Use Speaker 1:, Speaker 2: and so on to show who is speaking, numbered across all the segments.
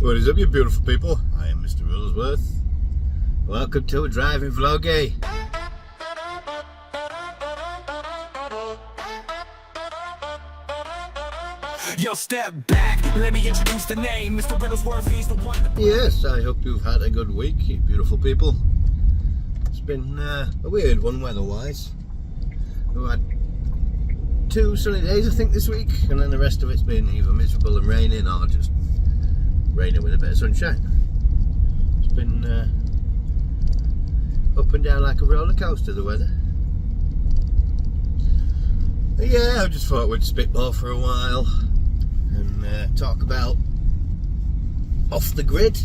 Speaker 1: What is up, you beautiful people? I am Mr. Rulesworth. Welcome to a driving vloggy.
Speaker 2: Yo, step back, let me introduce the name. Mr. Rulesworth, he's the one.
Speaker 1: Yes, I hope you've had a good week, you beautiful people. It's been a weird one weather-wise. We've had 2 sunny days, I think, this week, and then the rest of it's been either miserable and raining or just raining with a bit of sunshine. It's been up and down like a roller coaster, the weather. But yeah, I just thought we'd spitball for a while and talk about Off the Grid.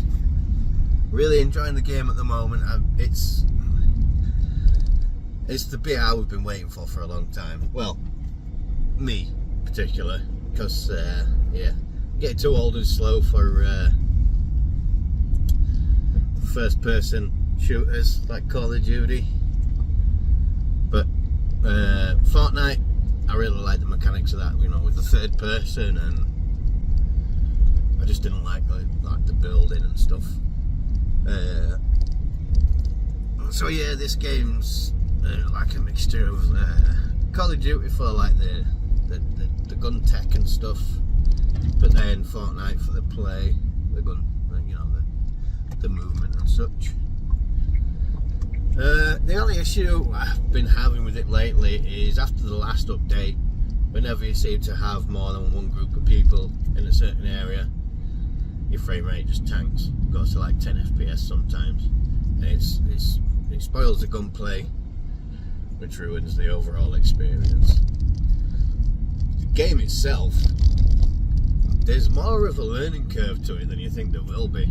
Speaker 1: Really enjoying the game at the moment. It's the bit we've been waiting for a long time. Well, me in particular, because yeah, getting too old and slow for first person shooters like Call of Duty. But Fortnite, I really like the mechanics of that, you know, with the third person, and I just didn't like the building and stuff. So yeah, this game's like a mixture of Call of Duty for like the gun tech and stuff, but then Fortnite for the play, the gun, you know, the movement and such. The only issue I've been having with it lately is after the last update, whenever you seem to have more than one group of people in a certain area, your frame rate just tanks. It goes to like 10 FPS sometimes, and it spoils the gunplay, which ruins the overall experience. The game itself, there's more of a learning curve to it than you think there will be.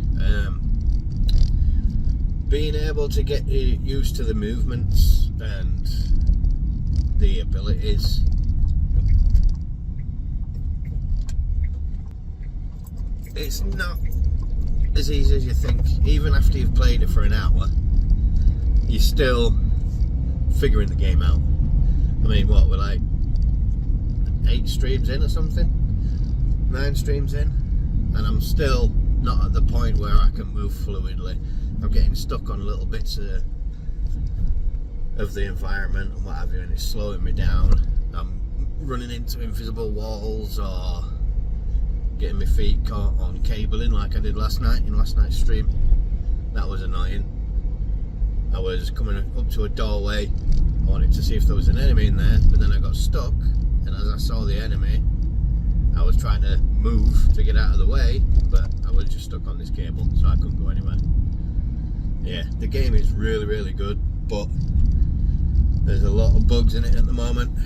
Speaker 1: Being able to get used to the movements and the abilities. It's not as easy as you think. Even after you've played it for an hour, you're still figuring the game out. I mean, what, we're like 8 streams in or something? 9 streams in? And I'm still not at the point where I can move fluidly. I'm getting stuck on little bits of the environment and what have you, and it's slowing me down. I'm running into invisible walls or getting my feet caught on cabling like I did last night in last night's stream. That was annoying. I was coming up to a doorway, I wanted to see if there was an enemy in there, but then I got stuck, and as I saw the enemy, I was trying to move to get out of the way, but I was just stuck on this cable, so I couldn't go anywhere. Yeah, the game is really, really good, but there's a lot of bugs in it at the moment.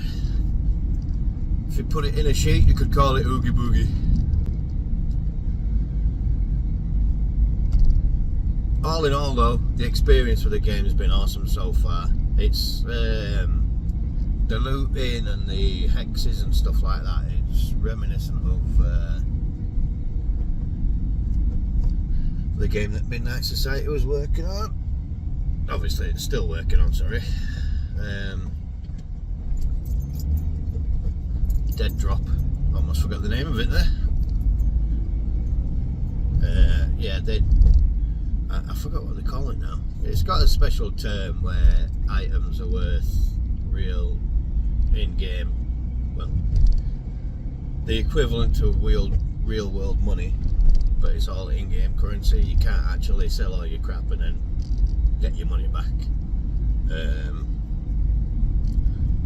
Speaker 1: If you put it in a sheet, you could call it Oogie Boogie. All in all though, the experience with the game has been awesome so far. It's the looting and the hexes and stuff like that, it's reminiscent of the game that Midnight Society was working on. Obviously it's still working on, sorry. Dead Drop, almost forgot the name of it there. Yeah, I forgot what they call it now. It's got a special term where items are worth real in-game, well, the equivalent to real world money, but it's all in-game currency. You can't actually sell all your crap and then get your money back.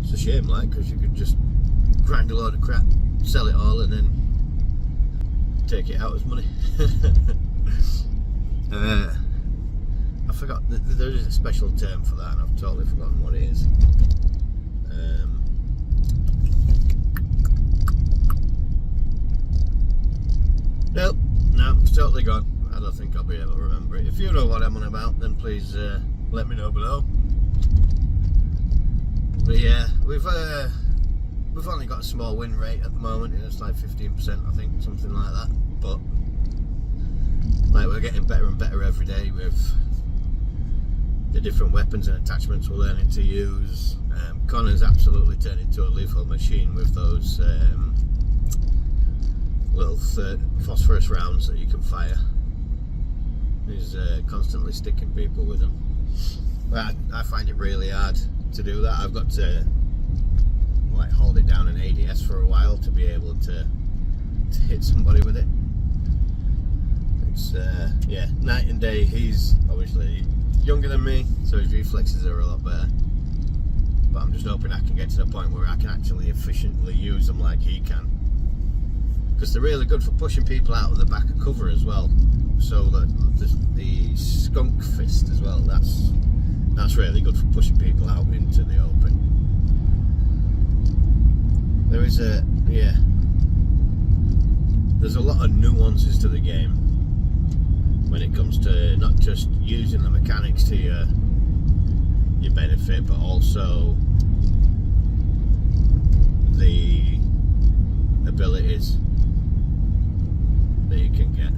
Speaker 1: It's a shame, like, because you could just grind a load of crap, sell it all, and then take it out as money. I forgot, there is a special term for that and I've totally forgotten what it is. Nope, no, it's totally gone. I don't think I'll be able to remember it. If you know what I'm on about, then please let me know below. But yeah, we've only got a small win rate at the moment. It's like 15%, I think, something like that. But like, we're getting better and better every day with the different weapons and attachments we're learning to use. Connor's absolutely turned into a lethal machine with those little phosphorus rounds that you can fire. is constantly sticking people with them. But I find it really hard to do that. I've got to like hold it down in ADS for a while to be able to hit somebody with it. It's yeah, night and day. He's obviously younger than me, so his reflexes are a lot better. But I'm just hoping I can get to the point where I can actually efficiently use them like he can. Because they're really good for pushing people out of the back of cover as well. So that the skunk fist as well, that's really good for pushing people out into the open. There is there's a lot of nuances to the game when it comes to not just using the mechanics to your benefit, but also the abilities that you can get.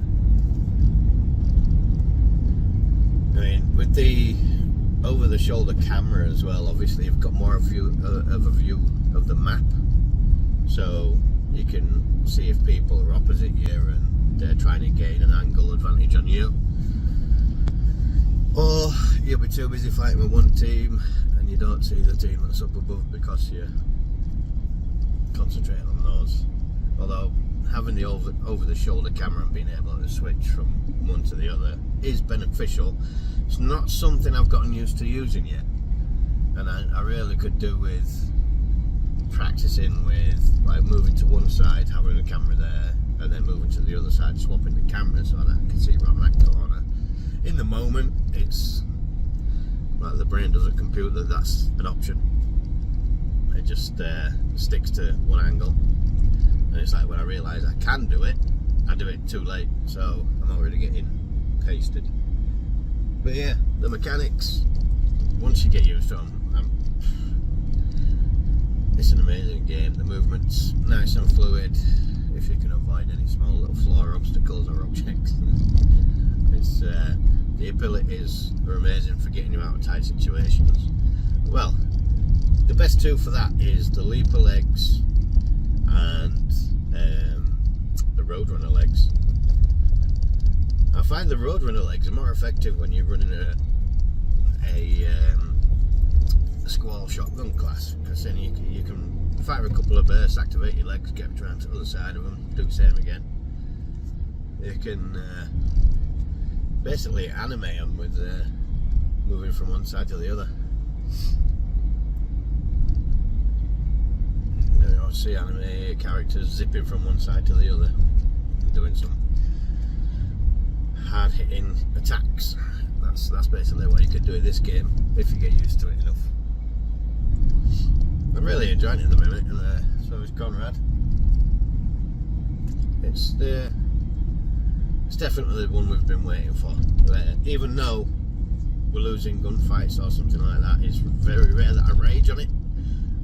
Speaker 1: I mean, with the over-the-shoulder camera as well, obviously you've got more of a view of the map, so you can see if people are opposite you and they're trying to gain an angle advantage on you, or you'll be too busy fighting with one team and you don't see the team that's up above because you're concentrating on those. Although having the over-the-shoulder camera and being able to switch from one to the other is beneficial. It's not something I've gotten used to using yet, and I really could do with practicing with like moving to one side, having the camera there, and then moving to the other side, swapping the camera so that I can see around that corner. In the moment, it's like the brain doesn't compute that that's an option. It just sticks to one angle, and it's like when I realise I can do it, I do it too late, so I'm already getting pasted. But yeah, the mechanics, once you get used to them, it's an amazing game. The movement's nice and fluid if you can avoid any small little floor obstacles or objects. It's the abilities are amazing for getting you out of tight situations. Well, the best two for that is the leaper legs and the roadrunner legs. I find the roadrunner legs are more effective when you're running a squall shotgun class, because then you can fire a couple of bursts, activate your legs, get around to the other side of them, do the same again. You can basically animate them with moving from one side to the other. You know, see anime characters zipping from one side to the other, doing some hard hitting attacks. That's basically what you could do in this game if you get used to it enough. I'm really enjoying it at the minute, and so is Conrad. It's definitely the one we've been waiting for. Even though we're losing gunfights or something like that, it's very rare that I rage on it.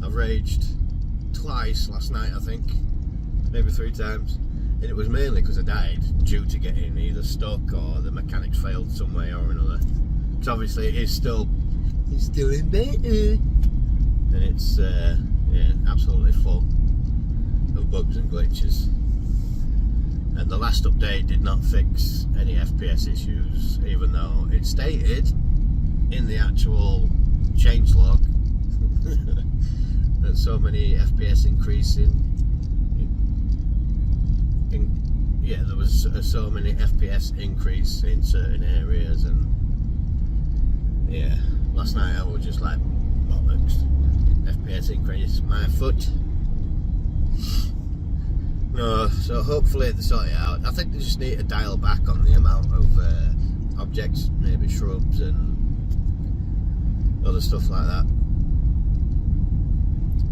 Speaker 1: I've raged twice last night, I think, maybe 3 times, and it was mainly because I died due to getting either stuck or the mechanics failed some way or another. So obviously it's still in beta, and it's yeah, absolutely full of bugs and glitches. And the last update did not fix any FPS issues, even though it stated in the actual changelog that so many FPS increasing. Yeah, there was so many FPS increase in certain areas, and yeah, last night I was just like, bollocks, FPS increase, my foot. No, so hopefully they sort it out. I think they just need to dial back on the amount of objects, maybe shrubs and other stuff like that.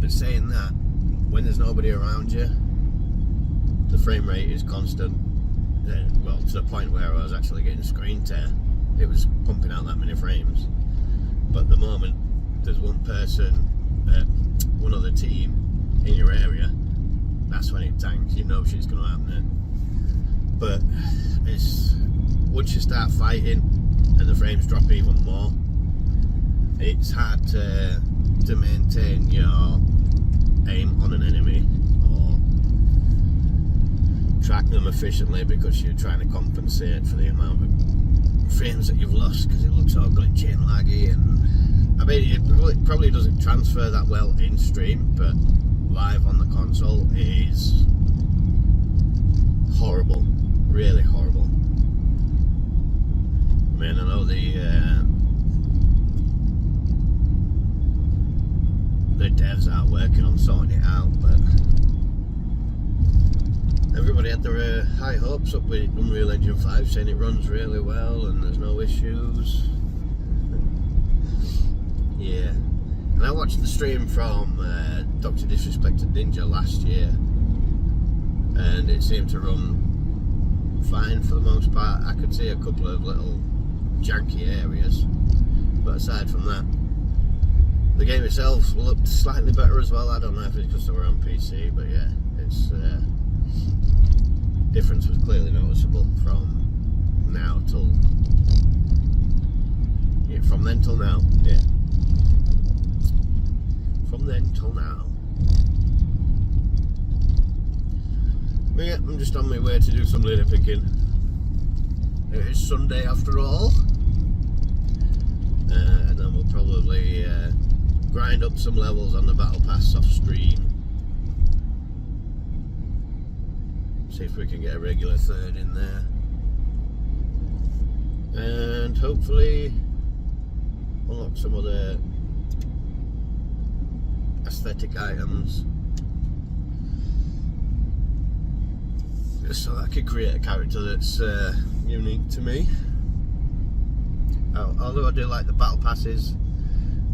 Speaker 1: But saying that, when there's nobody around you, the frame rate is constant. Well, to the point where I was actually getting screen tear. It was pumping out that many frames. But the moment there's one person, one other team in your area, that's when it tanks. You know shit's going to happen. But it's once you start fighting and the frames drop even more, it's hard to maintain your aim on an enemy or track them efficiently, because you're trying to compensate for the amount of frames that you've lost because it looks all glitchy and laggy, and I mean it probably doesn't transfer that well in stream, but live on the console is horrible, really horrible. I mean, I know the devs are working on sorting it out, but everybody had their high hopes up with Unreal Engine 5, saying it runs really well and there's no issues. Yeah, and I watched the stream from Dr. Disrespected Ninja last year, and it seemed to run fine for the most part. I could see a couple of little janky areas, but aside from that, the game itself looked slightly better as well. I don't know if it's because they were on PC, but yeah, it's difference was clearly noticeable from now till from then till now. Yeah, from then till now. But yeah, I'm just on my way to do some litter picking. It is Sunday after all, and then we'll probably grind up some levels on the battle pass off stream. See if we can get a regular third in there, and hopefully unlock some other aesthetic items, just so that I can create a character that's unique to me. Although I do like the battle passes,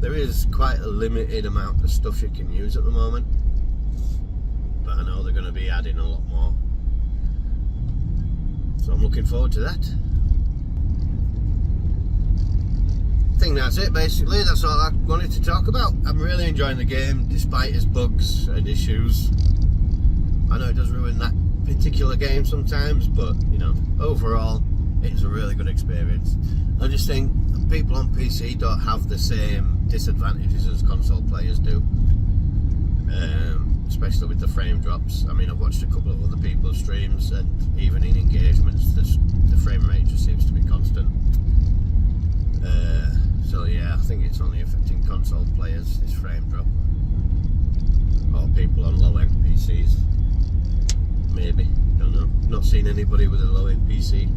Speaker 1: there is quite a limited amount of stuff you can use at the moment, but I know they're going to be adding a lot more, so I'm looking forward to that. I think that's it basically. That's all I wanted to talk about. I'm really enjoying the game despite its bugs and issues. I know it does ruin that particular game sometimes, but you know, overall it's a really good experience. I just think people on PC don't have the same disadvantages as console players do, especially with the frame drops. I mean, I've watched a couple of other people's streams, and even in engagements the frame rate just seems to be constant. So yeah, I think it's only affecting console players, this frame drop, or people on low-end PCs. Maybe, don't know. Not seen anybody with a low-end PC.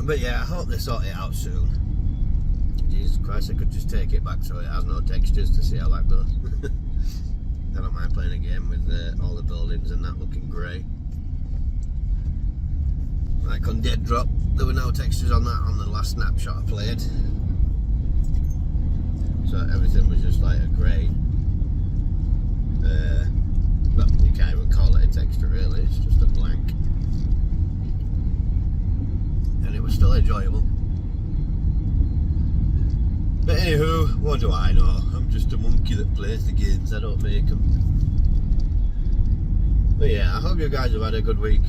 Speaker 1: But yeah, I hope they sort it out soon. Jesus Christ, I could just take it back so it has no textures to see how that goes. I don't mind playing a game with all the buildings and that looking grey. Like on Dead Drop, there were no textures on that on the last snapshot I played. So everything was just like a grey. But you can't even call it a texture really, it's just a blank. And it was still enjoyable. But anywho, what do I know? I'm just a monkey that plays the games, I don't make them. But yeah, I hope you guys have had a good week.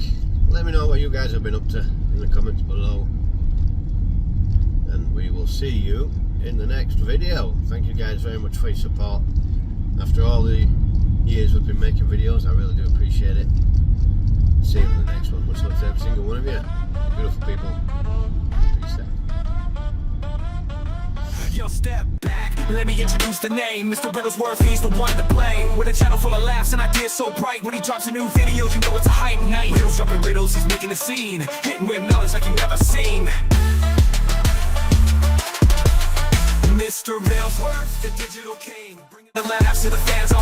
Speaker 1: Let me know what you guys have been up to in the comments below. And we will see you in the next video. Thank you guys very much for your support. After all the years we've been making videos, I really do appreciate it. See you in the next one. Much love to every single one of you. Beautiful people. Peace out.
Speaker 2: Yo, step back, let me introduce the name. Mr. Riddlesworth, he's the one to blame. With a channel full of laughs and ideas so bright. When he drops a new video, you know it's a hype night. Riddles dropping riddles, he's making a scene. Hitting with knowledge like you've never seen. Mr. Riddlesworth, the digital king, bringing the laughs to the fans.